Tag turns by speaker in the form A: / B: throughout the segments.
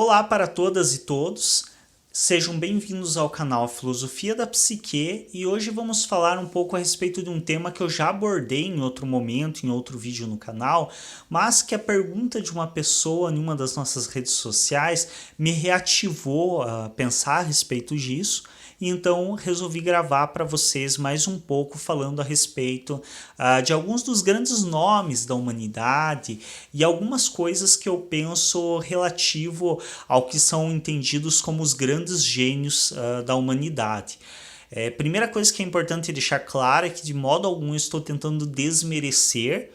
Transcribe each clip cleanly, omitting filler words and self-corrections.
A: Olá para todas e todos, sejam bem-vindos ao canal Filosofia da Psique e hoje vamos falar um pouco a respeito de um tema que eu já abordei em outro momento, em outro vídeo no canal, mas que a pergunta de uma pessoa em uma das nossas redes sociais me reativou a pensar a respeito disso. E então resolvi gravar para vocês mais um pouco falando a respeito de alguns dos grandes nomes da humanidade e algumas coisas que eu penso relativo ao que são entendidos como os grandes gênios da humanidade. Primeira coisa que é importante deixar clara é que de modo algum eu estou tentando desmerecer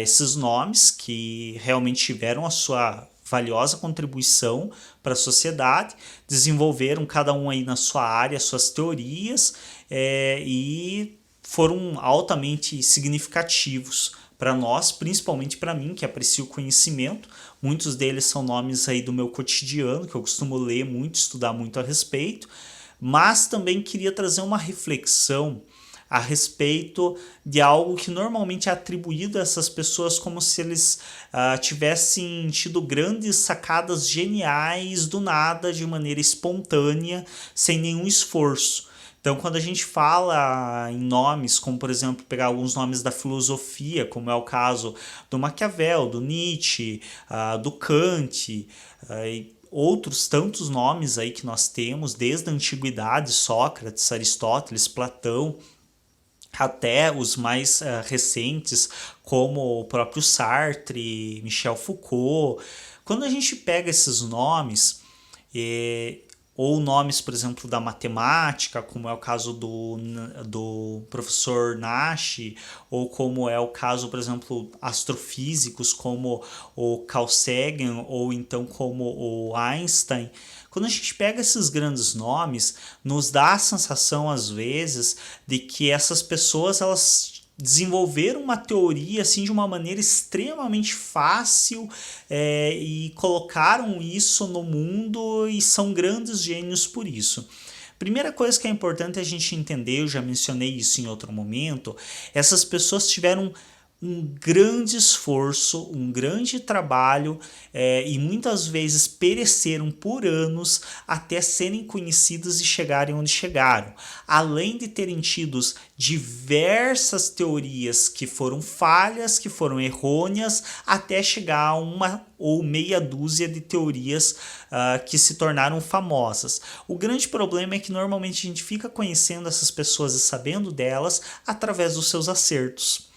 A: esses nomes que realmente tiveram a sua valiosa contribuição para a sociedade, desenvolveram cada um aí na sua área suas teorias e foram altamente significativos para nós, principalmente para mim, que aprecio o conhecimento. Muitos deles são nomes aí do meu cotidiano, que eu costumo ler muito, estudar muito a respeito, mas também queria trazer uma reflexão a respeito de algo que normalmente é atribuído a essas pessoas como se eles tivessem tido grandes sacadas geniais do nada, de maneira espontânea, sem nenhum esforço. Então, quando a gente fala em nomes, como por exemplo, pegar alguns nomes da filosofia, como é o caso do Maquiavel, do Nietzsche, do Kant, e outros tantos nomes aí que nós temos, desde a antiguidade, Sócrates, Aristóteles, Platão, até os mais recentes, como o próprio Sartre, Michel Foucault. Quando a gente pega esses nomes, ou nomes, por exemplo, da matemática, como é o caso do professor Nash, ou como é o caso, por exemplo, astrofísicos como o Carl Sagan, ou então como o Einstein. Quando a gente pega esses grandes nomes, nos dá a sensação, às vezes, de que essas pessoas, elas desenvolveram uma teoria assim de uma maneira extremamente fácil e colocaram isso no mundo e são grandes gênios por isso. Primeira coisa que é importante a gente entender, eu já mencionei isso em outro momento, essas pessoas tiveram um grande esforço, um grande trabalho e muitas vezes pereceram por anos até serem conhecidas e chegarem onde chegaram. Além de terem tido diversas teorias que foram falhas, que foram errôneas, até chegar a uma ou meia dúzia de teorias que se tornaram famosas. O grande problema é que normalmente a gente fica conhecendo essas pessoas e sabendo delas através dos seus acertos.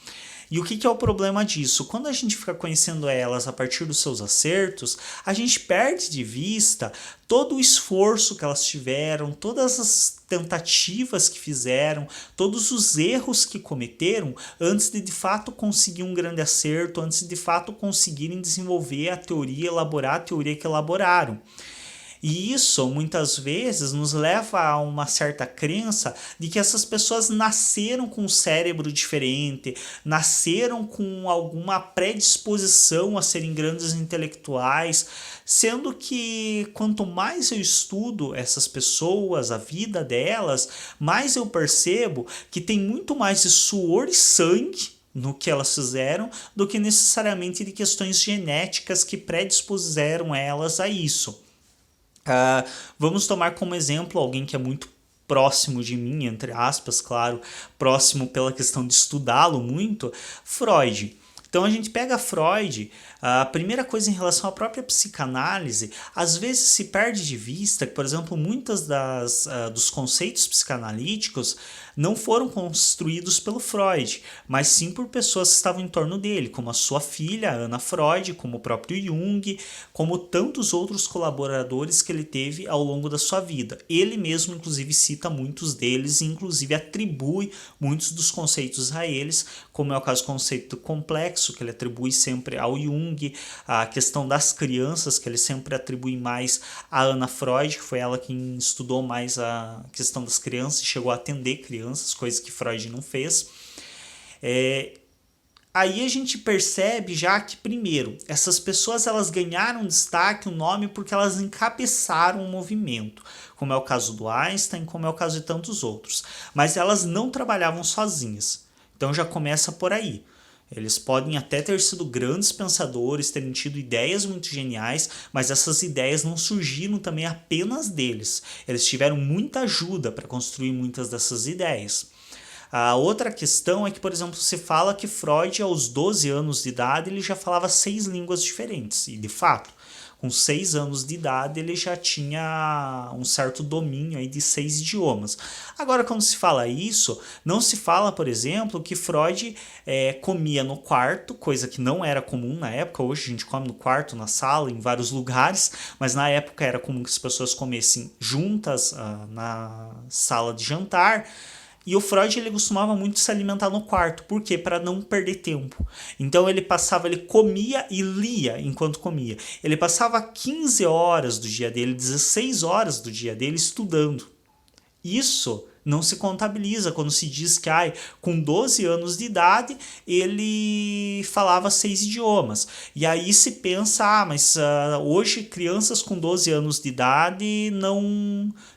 A: E o que é o problema disso? Quando a gente fica conhecendo elas a partir dos seus acertos, a gente perde de vista todo o esforço que elas tiveram, todas as tentativas que fizeram, todos os erros que cometeram antes de fato conseguir um grande acerto, antes de fato conseguirem desenvolver a teoria, elaborar a teoria que elaboraram. E isso muitas vezes nos leva a uma certa crença de que essas pessoas nasceram com um cérebro diferente, nasceram com alguma predisposição a serem grandes intelectuais, sendo que quanto mais eu estudo essas pessoas, a vida delas, mais eu percebo que tem muito mais de suor e sangue no que elas fizeram do que necessariamente de questões genéticas que predispuseram elas a isso. Vamos tomar como exemplo alguém que é muito próximo de mim, entre aspas, claro, próximo pela questão de estudá-lo muito, Freud. Então a gente pega Freud, a primeira coisa em relação à própria psicanálise, às vezes se perde de vista que, por exemplo, muitas dos conceitos psicanalíticos não foram construídos pelo Freud, mas sim por pessoas que estavam em torno dele, como a sua filha, Ana Freud, como o próprio Jung, como tantos outros colaboradores que ele teve ao longo da sua vida. Ele mesmo, inclusive, cita muitos deles e, inclusive, atribui muitos dos conceitos a eles, como é o caso do conceito complexo, que ele atribui sempre ao Jung, a questão das crianças, que ele sempre atribui mais a Ana Freud, que foi ela quem estudou mais a questão das crianças e chegou a atender crianças, coisas que Freud não fez. Aí a gente percebe já que, primeiro, essas pessoas elas ganharam destaque, o nome, porque elas encabeçaram um movimento, como é o caso do Einstein, como é o caso de tantos outros. Mas elas não trabalhavam sozinhas. Então já começa por aí. Eles podem até ter sido grandes pensadores, terem tido ideias muito geniais, mas essas ideias não surgiram também apenas deles. Eles tiveram muita ajuda para construir muitas dessas ideias. A outra questão é que, por exemplo, se fala que Freud, aos 12 anos de idade, ele já falava 6 línguas diferentes. E, de fato, com 6 anos de idade, ele já tinha um certo domínio aí de 6 idiomas. Agora, quando se fala isso, não se fala, por exemplo, que Freud comia no quarto, coisa que não era comum na época. Hoje a gente come no quarto, na sala, em vários lugares, mas na época era comum que as pessoas comessem juntas na sala de jantar. E o Freud ele costumava muito se alimentar no quarto. Por quê? Para não perder tempo. Então ele comia e lia enquanto comia. Ele passava 15 horas do dia dele, 16 horas do dia dele estudando. Isso não se contabiliza quando se diz que com 12 anos de idade ele falava 6 idiomas. E aí se pensa, mas hoje crianças com 12 anos de idade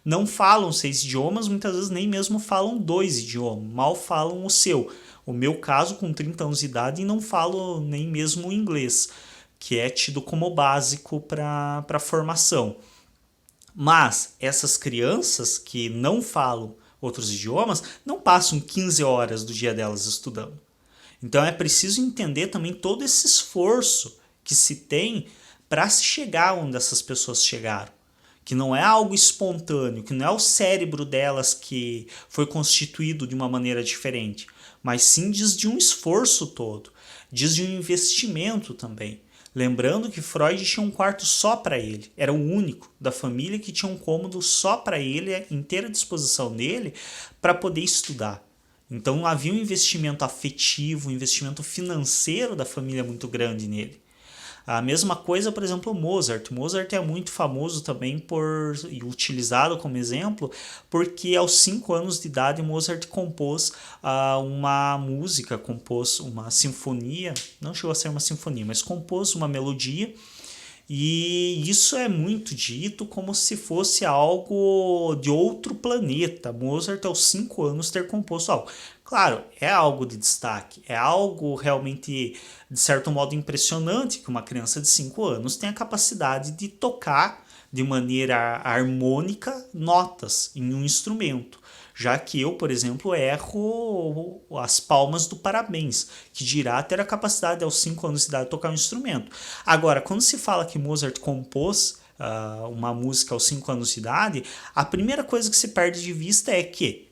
A: não falam 6 idiomas, muitas vezes nem mesmo falam 2 idiomas, mal falam o seu. O meu caso, com 30 anos de idade, não falo nem mesmo o inglês, que é tido como básico para a formação. Mas essas crianças que não falam outros idiomas não passam 15 horas do dia delas estudando. Então é preciso entender também todo esse esforço que se tem para se chegar onde essas pessoas chegaram. Que não é algo espontâneo, que não é o cérebro delas que foi constituído de uma maneira diferente, mas sim diz de um esforço todo, diz de um investimento também. Lembrando que Freud tinha um quarto só para ele, era o único da família que tinha um cômodo só para ele, inteira disposição dele, para poder estudar. Então havia um investimento afetivo, um investimento financeiro da família muito grande nele. A mesma coisa, por exemplo, Mozart. Mozart é muito famoso também e utilizado como exemplo, porque aos 5 anos de idade Mozart compôs uma música, compôs uma sinfonia, não chegou a ser uma sinfonia, mas compôs uma melodia. E isso é muito dito como se fosse algo de outro planeta. Mozart, aos 5 anos, ter composto algo. Claro, é algo de destaque, é algo realmente, de certo modo, impressionante que uma criança de 5 anos tenha a capacidade de tocar de maneira harmônica notas em um instrumento. Já que eu, por exemplo, erro as palmas do parabéns, que dirá ter a capacidade aos 5 anos de idade de tocar um instrumento. Agora, quando se fala que Mozart compôs uma música aos 5 anos de idade, a primeira coisa que se perde de vista é que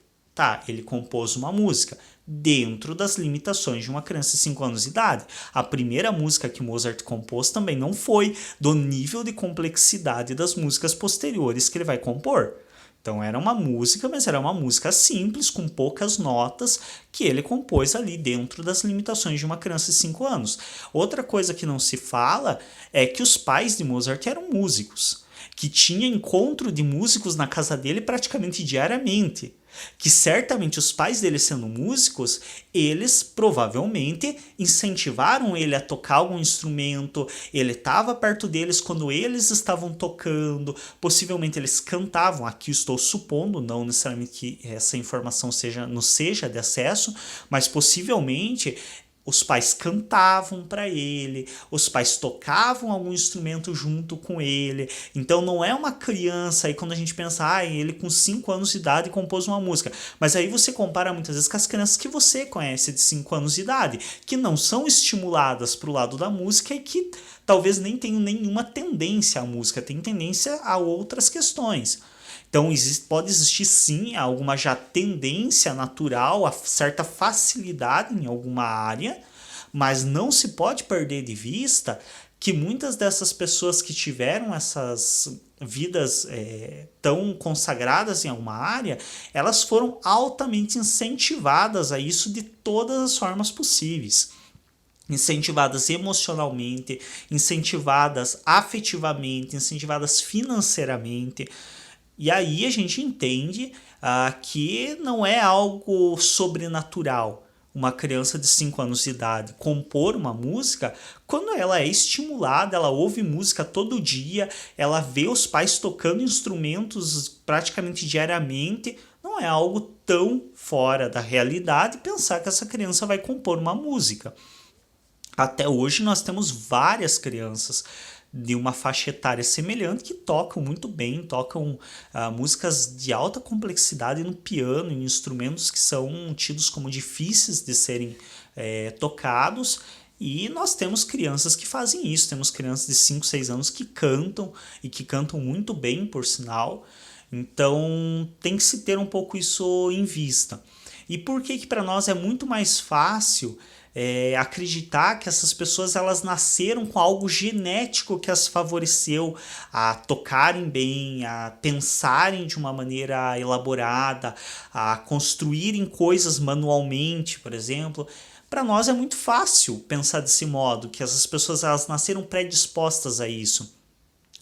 A: ele compôs uma música dentro das limitações de uma criança de 5 anos de idade. A primeira música que Mozart compôs também não foi do nível de complexidade das músicas posteriores que ele vai compor. Então era uma música, mas era uma música simples, com poucas notas, que ele compôs ali dentro das limitações de uma criança de 5 anos. Outra coisa que não se fala é que os pais de Mozart eram músicos, que tinha encontro de músicos na casa dele praticamente diariamente. Que certamente os pais dele sendo músicos, eles provavelmente incentivaram ele a tocar algum instrumento, ele estava perto deles quando eles estavam tocando, possivelmente eles cantavam, aqui estou supondo, não necessariamente que essa informação nos seja de acesso, mas possivelmente os pais cantavam para ele, os pais tocavam algum instrumento junto com ele. Então não é uma criança, aí quando a gente pensa, ele com 5 anos de idade compôs uma música. Mas aí você compara muitas vezes com as crianças que você conhece de 5 anos de idade, que não são estimuladas para o lado da música e que talvez nem tenham nenhuma tendência à música, tem tendência a outras questões. Então pode existir sim alguma já tendência natural, a certa facilidade em alguma área, mas não se pode perder de vista que muitas dessas pessoas que tiveram essas vidas tão consagradas em alguma área, elas foram altamente incentivadas a isso de todas as formas possíveis. Incentivadas emocionalmente, incentivadas afetivamente, incentivadas financeiramente. E aí a gente entende que não é algo sobrenatural uma criança de 5 anos de idade compor uma música quando ela é estimulada, ela ouve música todo dia, ela vê os pais tocando instrumentos praticamente diariamente. Não é algo tão fora da realidade pensar que essa criança vai compor uma música. Até hoje nós temos várias crianças de uma faixa etária semelhante que tocam muito bem, tocam músicas de alta complexidade no piano, em instrumentos que são tidos como difíceis de serem tocados. E nós temos crianças que fazem isso, temos crianças de 5, 6 anos que cantam e que cantam muito bem, por sinal. Então tem que se ter um pouco isso em vista. E por que para nós é muito mais fácil acreditar que essas pessoas elas nasceram com algo genético que as favoreceu a tocarem bem, a pensarem de uma maneira elaborada, a construírem coisas manualmente, por exemplo? Para nós é muito fácil pensar desse modo, que essas pessoas elas nasceram predispostas a isso.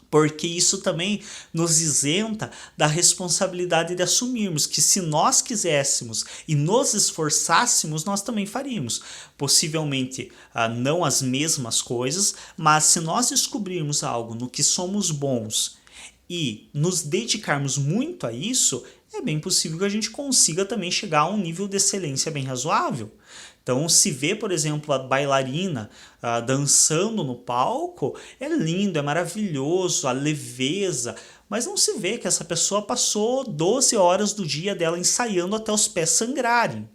A: Porque isso também nos isenta da responsabilidade de assumirmos que se nós quiséssemos e nos esforçássemos, nós também faríamos. Possivelmente não as mesmas coisas, mas se nós descobrirmos algo no que somos bons e nos dedicarmos muito a isso, é bem possível que a gente consiga também chegar a um nível de excelência bem razoável. Então, se vê, por exemplo, a bailarina dançando no palco, é lindo, é maravilhoso, a leveza, mas não se vê que essa pessoa passou 12 horas do dia dela ensaiando até os pés sangrarem.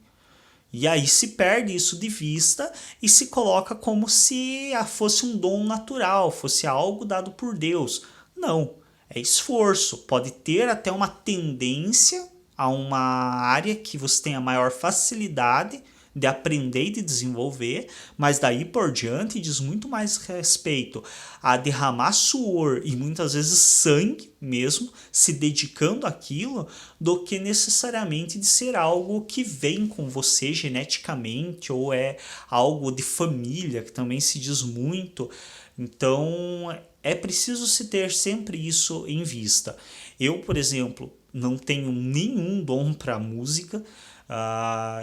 A: E aí se perde isso de vista e se coloca como se fosse um dom natural, fosse algo dado por Deus. Não, é esforço. Pode ter até uma tendência a uma área que você tenha maior facilidade de aprender e de desenvolver, mas daí por diante diz muito mais respeito a derramar suor e muitas vezes sangue mesmo, se dedicando àquilo, do que necessariamente de ser algo que vem com você geneticamente ou é algo de família, que também se diz muito. Então é preciso se ter sempre isso em vista. Eu, por exemplo, não tenho nenhum dom para música.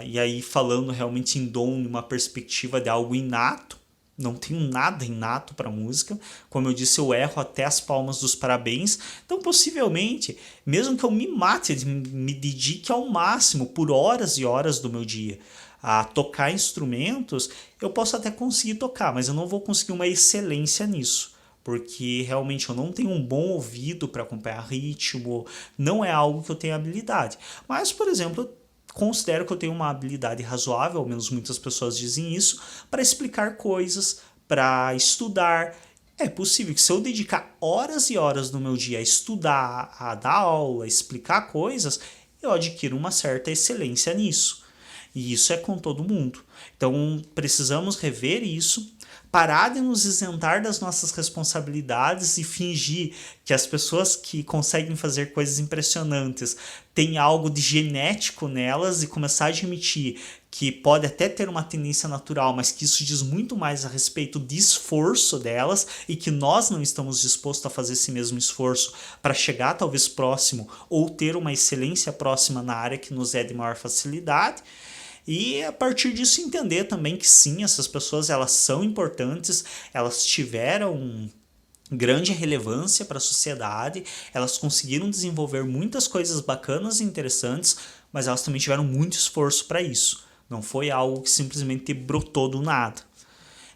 A: E aí falando realmente em dom numa perspectiva de algo inato, não tenho nada inato para música, como eu disse, eu erro até as palmas dos parabéns, então possivelmente, mesmo que eu me mate, me dedique ao máximo por horas e horas do meu dia a tocar instrumentos, eu posso até conseguir tocar, mas eu não vou conseguir uma excelência nisso, porque realmente eu não tenho um bom ouvido para acompanhar ritmo, não é algo que eu tenho habilidade. Mas, por exemplo, considero que eu tenho uma habilidade razoável, ao menos muitas pessoas dizem isso, para explicar coisas, para estudar. É possível que se eu dedicar horas e horas do meu dia a estudar, a dar aula, a explicar coisas, eu adquiro uma certa excelência nisso. E isso é com todo mundo. Então precisamos rever isso, parar de nos isentar das nossas responsabilidades e fingir que as pessoas que conseguem fazer coisas impressionantes têm algo de genético nelas e começar a admitir que pode até ter uma tendência natural, mas que isso diz muito mais a respeito de esforço delas e que nós não estamos dispostos a fazer esse mesmo esforço para chegar talvez próximo ou ter uma excelência próxima na área que nos é de maior facilidade. E a partir disso entender também que sim, essas pessoas elas são importantes, elas tiveram grande relevância para a sociedade, elas conseguiram desenvolver muitas coisas bacanas e interessantes, mas elas também tiveram muito esforço para isso. Não foi algo que simplesmente brotou do nada.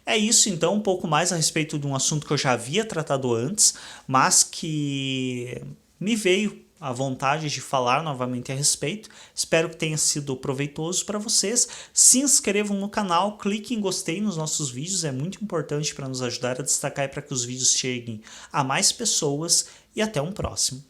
A: É isso então, um pouco mais a respeito de um assunto que eu já havia tratado antes, mas que me veio a vontade de falar novamente a respeito. Espero que tenha sido proveitoso para vocês. Se inscrevam no canal, cliquem em gostei nos nossos vídeos, é muito importante para nos ajudar a destacar e para que os vídeos cheguem a mais pessoas. E até um próximo.